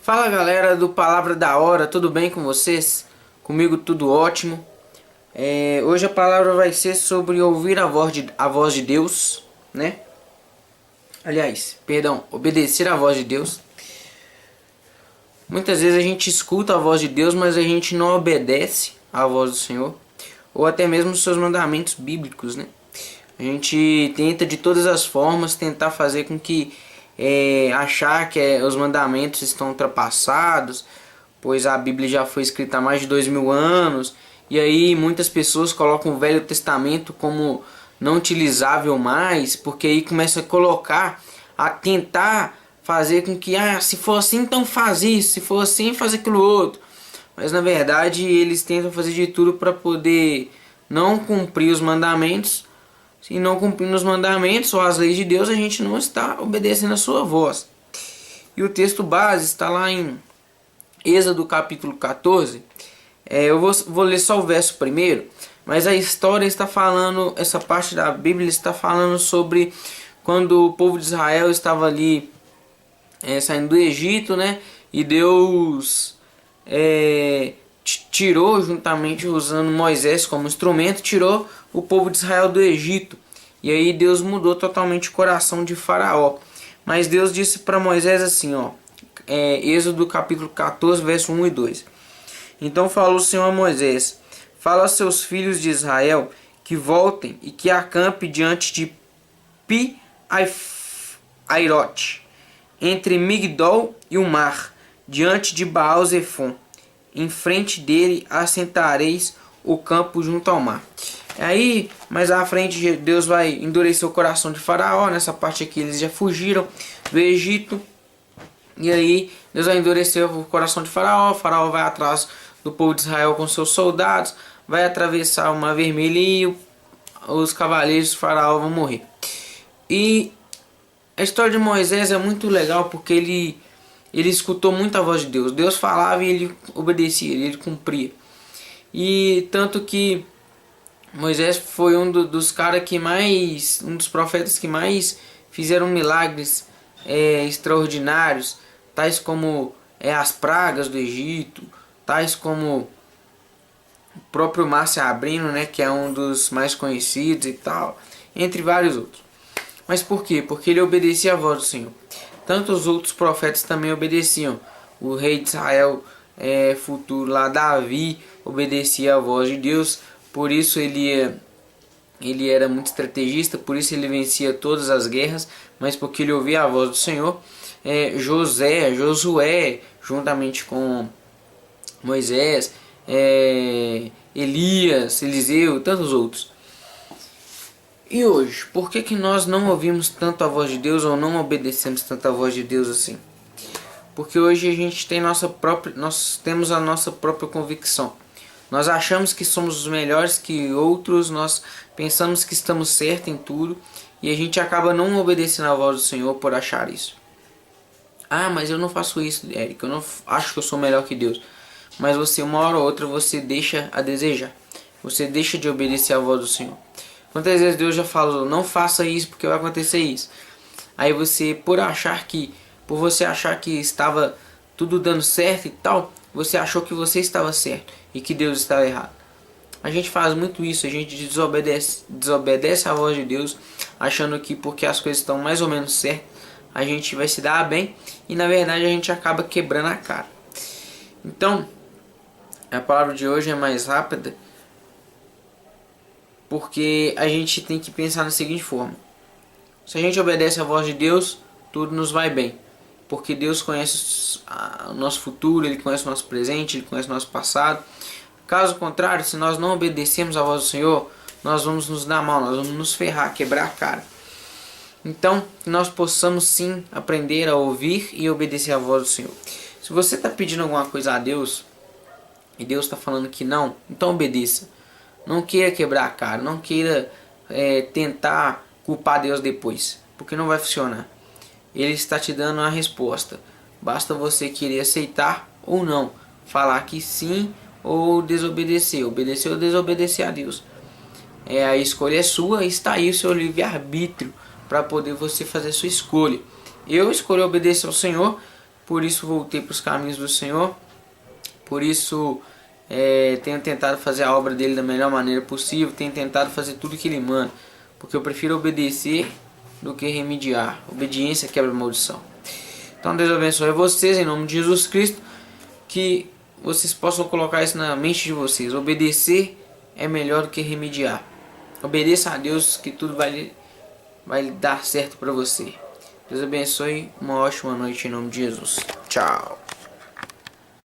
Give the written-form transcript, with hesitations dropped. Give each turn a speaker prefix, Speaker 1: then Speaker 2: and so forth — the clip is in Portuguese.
Speaker 1: Fala galera do Palavra da Hora, tudo bem com vocês? Comigo tudo ótimo. Hoje a palavra vai ser sobre ouvir a voz de Deus, né? Aliás, perdão, obedecer à voz de Deus. Muitas vezes a gente escuta a voz de Deus, mas a gente não obedece à voz do Senhor, ou até mesmo os seus mandamentos bíblicos, né? A gente tenta de todas as formas tentar fazer com que achar que os mandamentos estão ultrapassados, pois a Bíblia já foi escrita há mais de 2000 anos, e aí muitas pessoas colocam o Velho Testamento como não utilizável mais, porque aí começa a tentar fazer com que, se for assim então faz isso, se for assim faz aquilo outro. Mas na verdade eles tentam fazer de tudo para poder não cumprir os mandamentos. Se não cumprir os mandamentos ou as leis de Deus, a gente não está obedecendo a sua voz. E o texto base está lá em Êxodo capítulo 14. Eu vou ler só o verso primeiro, mas a história está falando, essa parte da Bíblia está falando sobre quando o povo de Israel estava ali saindo do Egito, né? E Deus tirou, juntamente usando Moisés como instrumento, tirou o povo de Israel do Egito. E aí Deus mudou totalmente o coração de Faraó. Mas Deus disse para Moisés assim, Êxodo capítulo 14, verso 1 e 2. Então falou o Senhor a Moisés: fala aos seus filhos de Israel que voltem e que acampem diante de Pi-Airote, entre Migdol e o mar, diante de Baal-Zefon. Em frente dele assentareis o campo junto ao mar. Aí, mais à frente, Deus vai endurecer o coração de Faraó. Nessa parte aqui eles já fugiram do Egito. E aí Deus vai endurecer o coração de Faraó. Faraó vai atrás do povo de Israel com seus soldados, vai atravessar o Mar Vermelho e os cavaleiros de Faraó vão morrer. E a história de Moisés é muito legal porque ele escutou muito a voz de Deus. Deus falava e ele obedecia, ele cumpria. E tanto que Moisés foi um dos caras que mais, um dos profetas que mais fizeram milagres extraordinários, tais como as pragas do Egito, tais como o próprio mar se abrindo, né, que é um dos mais conhecidos e tal, entre vários outros. Mas por quê? Porque ele obedecia à voz do Senhor. Tanto os outros profetas também obedeciam. O rei de Israel futuro lá, Davi, obedecia à voz de Deus. Por isso ele era muito estrategista, por isso ele vencia todas as guerras, mas porque ele ouvia a voz do Senhor. Josué, juntamente com Moisés, Elias, Eliseu e tantos outros. E hoje, por que nós não ouvimos tanto a voz de Deus ou não obedecemos tanto a voz de Deus assim? Porque hoje a gente tem nós temos a nossa própria convicção. Nós achamos que somos os melhores que outros, nós pensamos que estamos certos em tudo e a gente acaba não obedecendo a voz do Senhor por achar isso. Mas eu não faço isso, Eric, eu não acho que eu sou melhor que Deus. Mas você, uma hora ou outra, você deixa a desejar. Você deixa de obedecer a voz do Senhor. Quantas vezes Deus já falou, não faça isso porque vai acontecer isso. Aí você, por você achar que estava tudo dando certo e tal, você achou que você estava certo e que Deus estava errado. A gente faz muito isso, a gente desobedece a voz de Deus, achando que porque as coisas estão mais ou menos certas, a gente vai se dar bem e na verdade a gente acaba quebrando a cara. Então, a palavra de hoje é mais rápida, porque a gente tem que pensar da seguinte forma: se a gente obedece a voz de Deus, tudo nos vai bem, porque Deus conhece o nosso futuro, Ele conhece o nosso presente, Ele conhece o nosso passado. Caso contrário, se nós não obedecemos a voz do Senhor, nós vamos nos dar mal, nós vamos nos ferrar, quebrar a cara. Então, que nós possamos sim aprender a ouvir e obedecer a voz do Senhor. Se você está pedindo alguma coisa a Deus e Deus está falando que não, então obedeça. Não queira quebrar a cara, não queira tentar culpar Deus depois, porque não vai funcionar. Ele está te dando a resposta. Basta você querer aceitar ou não, falar que sim ou desobedecer, obedecer ou desobedecer a Deus. A escolha é sua, está aí o seu livre-arbítrio para poder você fazer sua escolha. Eu escolhi obedecer ao Senhor por isso voltei para os caminhos do Senhor, por isso tenho tentado fazer a obra dele da melhor maneira possível, tenho tentado fazer tudo que ele manda, porque eu prefiro obedecer do que remediar. Obediência quebra a maldição. Então Deus abençoe vocês em nome de Jesus Cristo, que vocês possam colocar isso na mente de vocês. Obedecer é melhor do que remediar. Obedeça a Deus que tudo vai dar certo para você. Deus abençoe, uma ótima noite em nome de Jesus. Tchau.